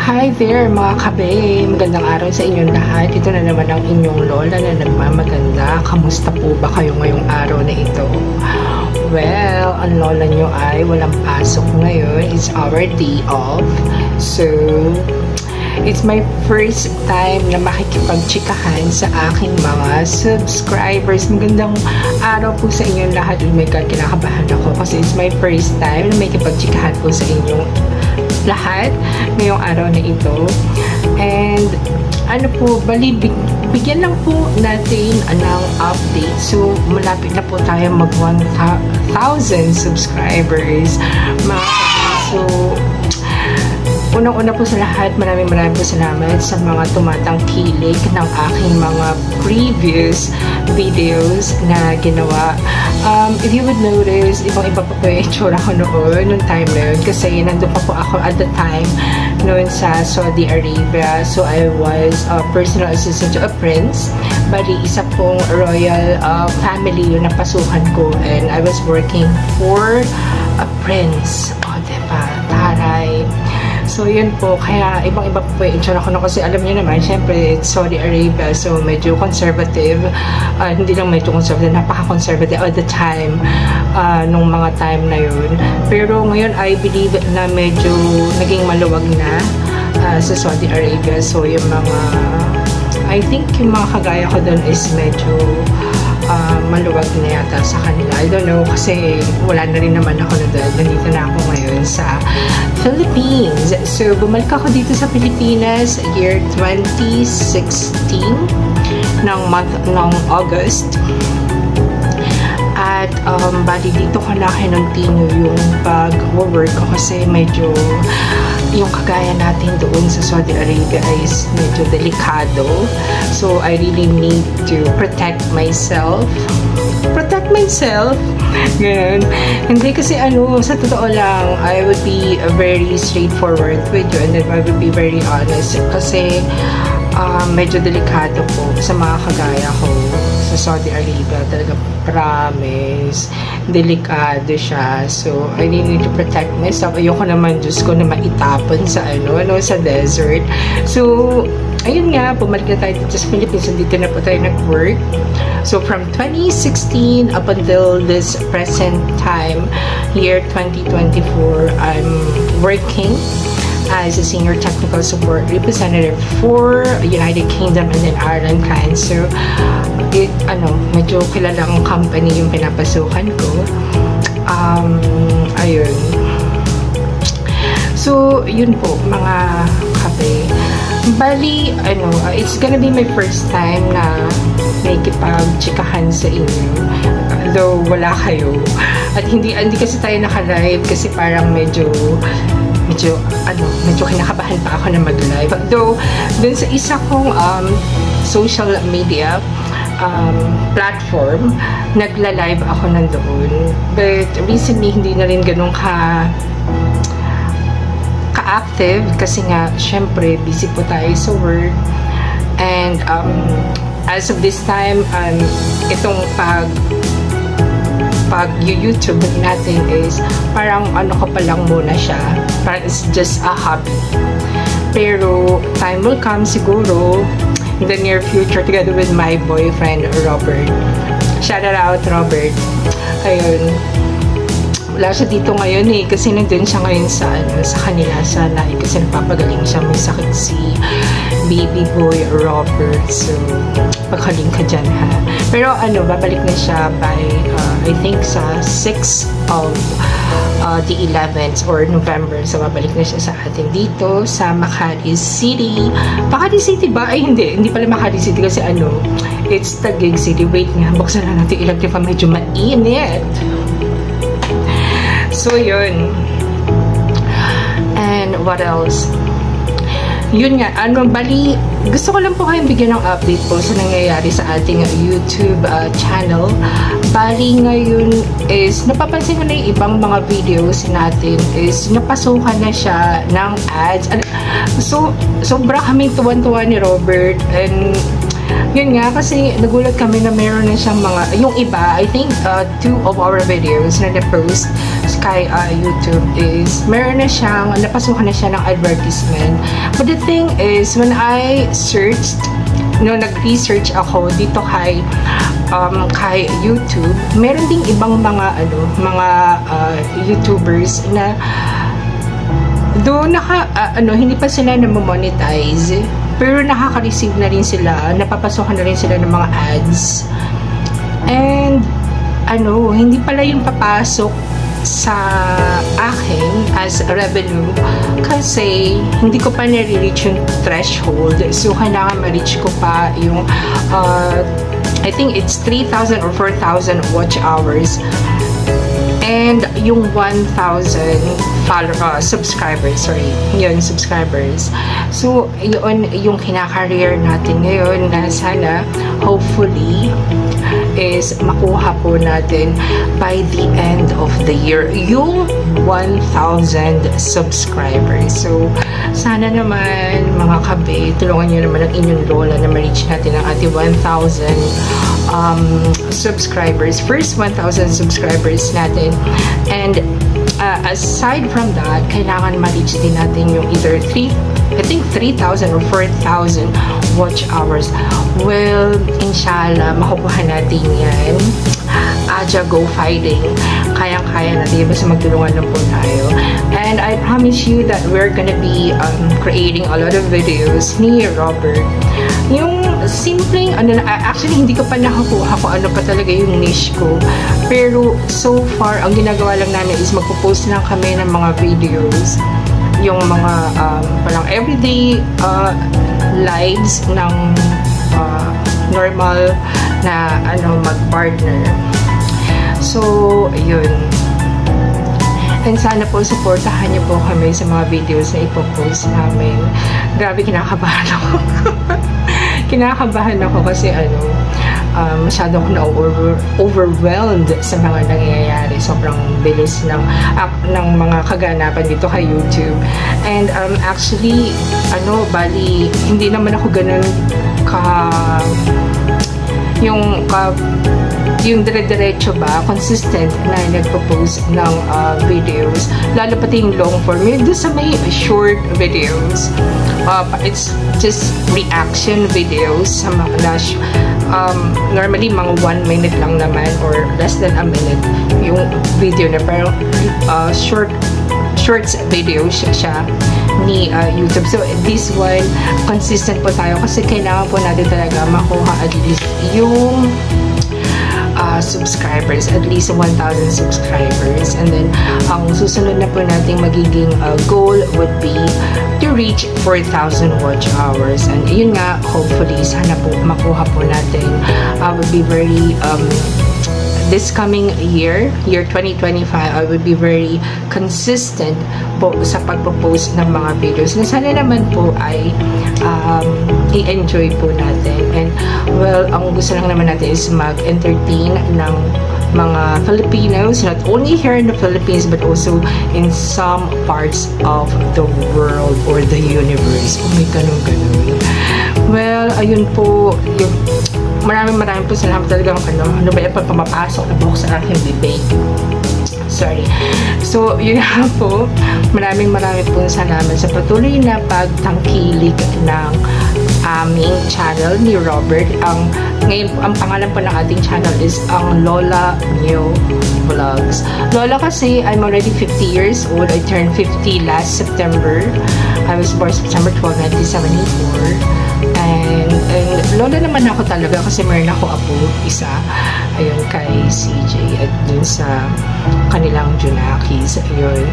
Hi there mga kabe! Magandang araw sa inyong lahat. Ito na naman ang inyong lola na nagmamaganda. Kamusta po ba kayo ngayong araw na ito? Well, ang lola nyo ay walang pasok ngayon. It's our day off. So, it's my first time na makikipagtsikahan sa aking mga subscribers. Magandang araw po sa inyong lahat. Oh my God, kinakabahan ako kasi it's my first time na makikipagtsikahan po sa inyong lahat ngayong araw na ito. And ano po, bigyan lang po natin ng update. So, malapit na po tayo mag 1,000 subscribers. So, unang-una po sa lahat, maraming po salamat sa mga tumatangkilik ng aking mga previous videos na ginawa. If you would notice, ibang-iba pa po yung itsura ko noon, nung time na yun. Kasi nandun pa po ako at the time noon sa Saudi Arabia. So, I was a personal assistant to a prince. Bali, isa pong royal family yung napasukan ko. And I was working for a prince. O, diba? Taray. So, yun po. Kaya, ibang-iba po yung itsura ko na kasi alam niyo naman, syempre, it's Saudi Arabia. So, medyo conservative. Hindi lang medyo conservative, napaka-conservative at the time, nung mga time na yun. Pero, ngayon, I believe na medyo naging maluwag na sa Saudi Arabia. So, yung mga, I think yung mga kagaya ko doon is medyo maluwag na yata sa kanila. I don't know kasi wala na rin naman ako na doon. Nandito na ako ngayon sa Philippines. So, bumalik ako dito sa Pilipinas year 2016 ng month ng August. At bali dito ko na kinontinue yung pag-work ko kasi medyo yung kagaya natin doon sa Saudi Arabia is medyo delikado. So, I really need to protect myself. Protect myself? Ganun. Hindi kasi sa totoo lang, I would be very straightforward with you and then I would be very honest kasi medyo delikado po sa mga kagaya ko sa Saudi Arabia. Talaga, promise, delikado siya. So, I really need to protect myself. Ayoko naman, Diyos ko, na maitapon sa sa desert. So, ayun nga, bumalik na tayo dito sa Philippines. Dito na po tayo nag-work. So, from 2016 up until this present time, year 2024, I'm working as a senior technical support representative for United Kingdom and then Ireland clients. So, medyo kilalang company yung pinapasukan ko. Ayun. So, yun po, mga kape. Bali, it's gonna be my first time na nakikipag-chikahan sa inyo. Though, wala kayo. At hindi kasi tayo naka-live kasi parang medyo kinakabahan pa ako na mag-live. Though, dun sa isa kong social media platform, nagla-live ako nandoon. But recently, hindi na rin ganun ka-active kasi nga, syempre, busy po tayo sa work. And as of this time, itong pag-YouTube natin is parang ko pa lang muna siya. Parang it's just a hobby. Pero time will come siguro in the near future together with my boyfriend, Robert. Shout out, Robert. Ayun. Wala siya dito ngayon kasi nandun siya ngayon sa kanila sa Lai kasi nagpapagaling siya. May sakit si baby boy Robert. So, pagkaling ka dyan ha. Pero babalik na siya by I think sa 6th of the 11th or November. So, babalik na siya sa atin dito sa Makati City. Makati City ba? Ay, hindi pala Makati City kasi it's Taguig City. Wait nga, buksan na natin electric pa, medyo mainit. So, yun. And what else? Yun nga, bali, gusto ko lang po kayong bigyan ng update po sa nangyayari sa ating YouTube channel. Bali, ngayon is, napapansin ko na yung ibang mga videos natin is, napasukan na siya ng ads. So, sobra kaming tuwan-tuwa ni Robert and Yun nga, kasi nagulat kami na meron na siyang mga, yung iba, I think 2 of our videos na na-post kay YouTube is, meron na siyang, napasukan na siya ng advertisement. But the thing is, when I searched, nag-research ako dito kay YouTube, meron ding ibang mga YouTubers na doon hindi pa sila na-monetize, pero nakaka-receive na rin sila, napapasokan na rin sila ng mga ads. And hindi pala yung papasok sa akin as revenue kasi hindi ko pa na-reach yung threshold. So kailangan ma-reach ko pa yung I think it's 3,000 or 4,000 watch hours and yung 1,000 subscribers, subscribers. So, yun yung kinaka-career natin ngayon na sana, hopefully, is makuha po natin by the end of the year yung 1,000 subscribers. So, sana naman, mga kabe, tulungan nyo naman ang inyong lola na ma-reach natin ang ating 1,000 subscribers. First 1,000 subscribers natin. And aside from that, kailangan ma-reach din natin yung either 3,000 or 4,000 watch hours. Well, inshallah, makukuha natin yan. Aja, go fighting. Kayang-kaya natin. Basta magtulungan lang po tayo. And I promise you that we're gonna be creating a lot of videos ni Robert. Yung simpleng, actually hindi ko pa nakakuha kung ano pa talaga yung niche ko. Pero so far, ang ginagawa lang namin is magpo-post lang kami ng mga videos. Yung mga parang everyday lives ng normal na mag-partner. So, yun. And sana po, supportahan niyo po kami sa mga videos na ipopost namin. Grabe, kinakabahan ako. Kinakabahan ako kasi masyado ako na-overwhelmed sa mga nangyayari. Sobrang bilis ng mga kaganapan dito kay YouTube. And actually, bali, hindi naman ako ganun yung dire-diretso ba, consistent na nagpo-post ng videos, lalo pati yung long form, yung doon sa may short videos, it's just reaction videos sa mga normally mga 1 minute lang naman or less than a minute yung video na parang shorts videos siya ni YouTube. So this one, consistent po tayo kasi kailangan po natin talaga makuha at least yung subscribers, at least 1,000 subscribers. And then ang susunod na po nating magiging goal would be to reach 4,000 watch hours. And yun nga, hopefully sana po makuha po natin. Would be very this coming year 2025, I will be very consistent po sa pagpo-post ng mga videos na sana naman po ay i-enjoy po natin. And well, ang gusto lang naman natin is mag-entertain ng mga Filipinos, not only here in the Philippines but also in some parts of the world or the universe. Kung may ganun. Well, ayun po yung maraming po salamat talagang ano ba yung pamapasok na po sa aking bibig. Sorry. So, yun nga po. Maraming po salamat sa patuloy na pagtangkilik ng aming channel ni Robert. Ngayon, ang pangalan po ng ating channel is ang Lola Nyo Vlogs. Lola kasi, I'm already 50 years old. I turned 50 last September. I was born September 12, 1974. And lola naman ako talaga kasi meron ako apo, isa. Ayun, kay CJ at dun sa kanilang Junakis. Ayun.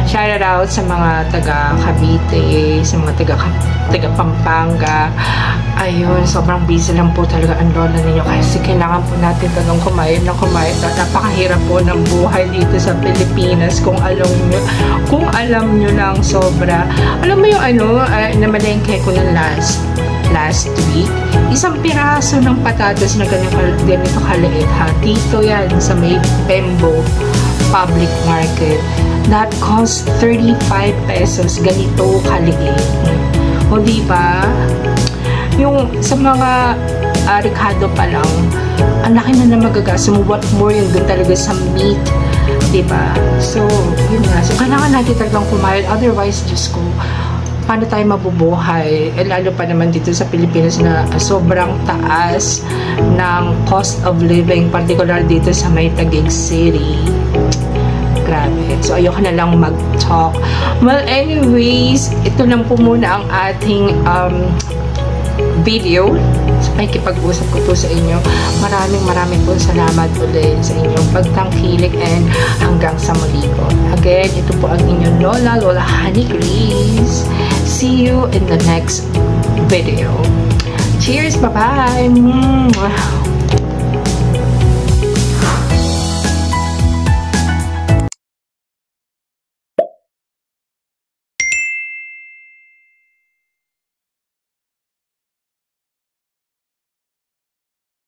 Shout out sa mga taga Cavite, sa mga taga Pampanga. Ayun, sobrang busy lang po talaga ang lola ninyo kasi kailangan po natin talagang kumayod. Napakahirap po ng buhay dito sa Pilipinas kung alam nyo lang sobra. Alam mo yung namalengke ko ng last week, isang piraso ng patatas na ganito kaliit ha. Dito yan sa may Pembo Public Market. That cost 35 pesos. Ganito kaliit. O diba? Yung yung sa mga Ricardo pa lang, ang laki na magagas mo. What more yun dun talaga sa meat, diba? So, yun nga. So, kailangan natin talagang kumain. Otherwise, Diyos ko, paano tayo mabubuhay? Eh, lalo pa naman dito sa Pilipinas na sobrang taas ng cost of living, particular dito sa may Taguig City. Grabe. So, ayoko na lang mag-talk. Well, anyways, ito lang po muna ang ating video. So, makikipag-usap ko po sa inyo. Maraming po salamat ulit sa inyong pagtangkilik and hanggang sa muli po. Again, ito po ang inyong Lola Honey Grace. See you in the next video. Cheers! Bye-bye!